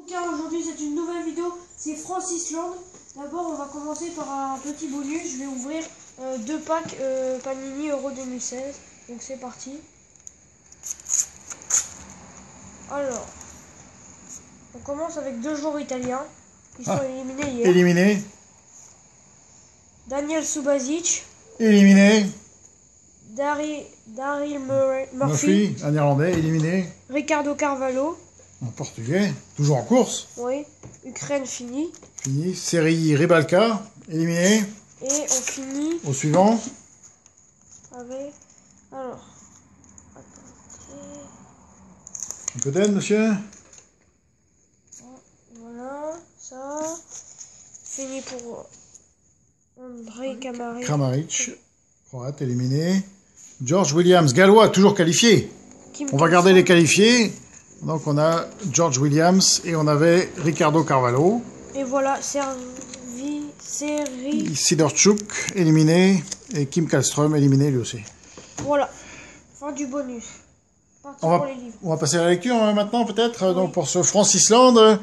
Car aujourd'hui c'est une nouvelle vidéo, c'est Francis Land. D'abord on va commencer par un petit bonus, je vais ouvrir 2 packs Panini Euro 2016, donc c'est parti. Alors, on commence avec 2 joueurs italiens, ils sont éliminés hier. Éliminé. Daniel Subasic. Éliminé. Daryl Murphy. Un Irlandais, éliminé. Ricardo Carvalho. Un Portugais, toujours en course. Oui. Ukraine fini. Fini. Série Ribalka, éliminé. Et on finit Au suivant. avec... Alors... Attendez... Un peu d'aide, monsieur. Voilà, ça... Fini pour Andrei Kramaric, croate, éliminé. George Williams, gallois, toujours qualifié. On va garder les qualifiés. Donc on a George Williams et on avait Ricardo Carvalho. Et voilà, Sidorchuk, éliminé. Et Kim Kallström, éliminé lui aussi. Voilà, fin du bonus. On va passer à la lecture maintenant peut-être. Oui. Donc pour ce Francis Land.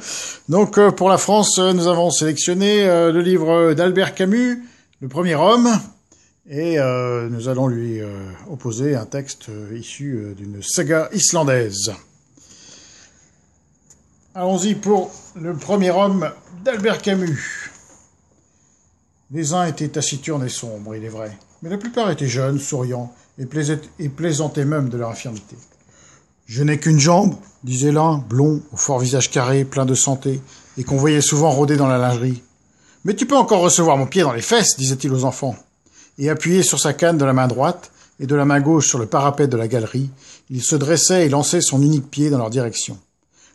Donc pour la France, nous avons sélectionné le livre d'Albert Camus, Le Premier Homme. Et nous allons lui opposer un texte issu d'une saga islandaise. Allons-y pour Le Premier Homme d'Albert Camus. Les uns étaient taciturnes et sombres, il est vrai, mais la plupart étaient jeunes, souriants, et plaisantaient même de leur infirmité. « Je n'ai qu'une jambe, » disait l'un, blond, au fort visage carré, plein de santé, et qu'on voyait souvent rôder dans la lingerie. « Mais tu peux encore recevoir mon pied dans les fesses, » disait-il aux enfants. Et appuyé sur sa canne de la main droite, et de la main gauche sur le parapet de la galerie, il se dressait et lançait son unique pied dans leur direction.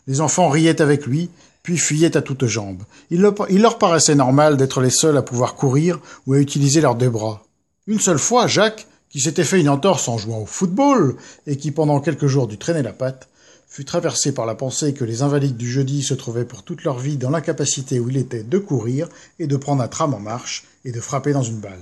Les enfants riaient avec lui, puis fuyaient à toutes jambes. Il leur paraissait normal d'être les seuls à pouvoir courir ou à utiliser leurs 2 bras. Une seule fois, Jacques, qui s'était fait une entorse en jouant au football, et qui pendant quelques jours dut traîner la patte, fut traversé par la pensée que les invalides du jeudi se trouvaient pour toute leur vie dans l'incapacité où il était de courir et de prendre un tram en marche et de frapper dans une balle.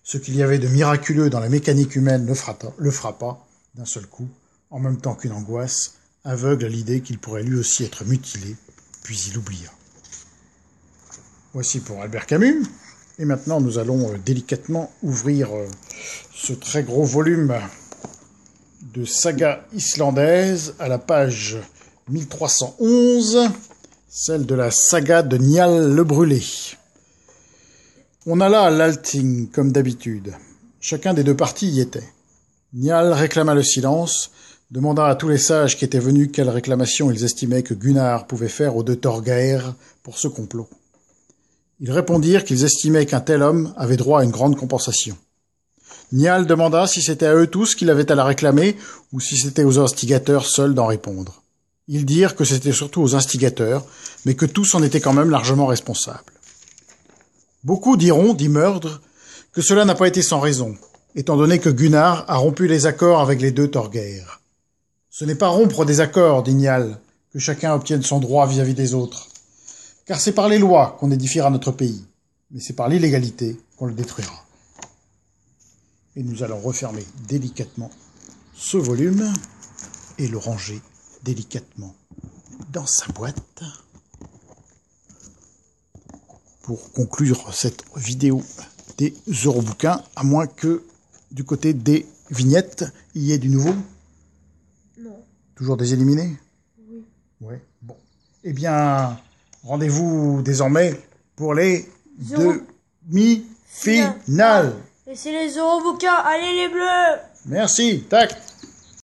Ce qu'il y avait de miraculeux dans la mécanique humaine le frappa, d'un seul coup, en même temps qu'une angoisse, aveugle à l'idée qu'il pourrait lui aussi être mutilé, puis il oublia. Voici pour Albert Camus. Et maintenant, nous allons délicatement ouvrir ce très gros volume de saga islandaise à la page 1311, celle de la saga de Njal le Brûlé. On alla à l'Althing, comme d'habitude. Chacun des 2 partis y était. Njal réclama le silence, demanda à tous les sages qui étaient venus quelle réclamation ils estimaient que Gunnar pouvait faire aux 2 Thorgeir pour ce complot. Ils répondirent qu'ils estimaient qu'un tel homme avait droit à une grande compensation. Njal demanda si c'était à eux tous qu'il avait à la réclamer ou si c'était aux instigateurs seuls d'en répondre. Ils dirent que c'était surtout aux instigateurs, mais que tous en étaient quand même largement responsables. Beaucoup diront, dit Murdre, que cela n'a pas été sans raison, étant donné que Gunnar a rompu les accords avec les 2 Thorgeir. Ce n'est pas rompre des accords, dit Njal, que chacun obtienne son droit vis-à-vis des autres. Car c'est par les lois qu'on édifiera notre pays, mais c'est par l'illégalité qu'on le détruira. Et nous allons refermer délicatement ce volume et le ranger délicatement dans sa boîte pour conclure cette vidéo des Eurobouquins, à moins que du côté des vignettes, il y ait du nouveau. Non. Toujours des éliminés? Oui. Ouais, bon. Eh bien, rendez-vous désormais pour les demi-finales. Et c'est les Eurobouquins. Allez les Bleus! Merci. Tac.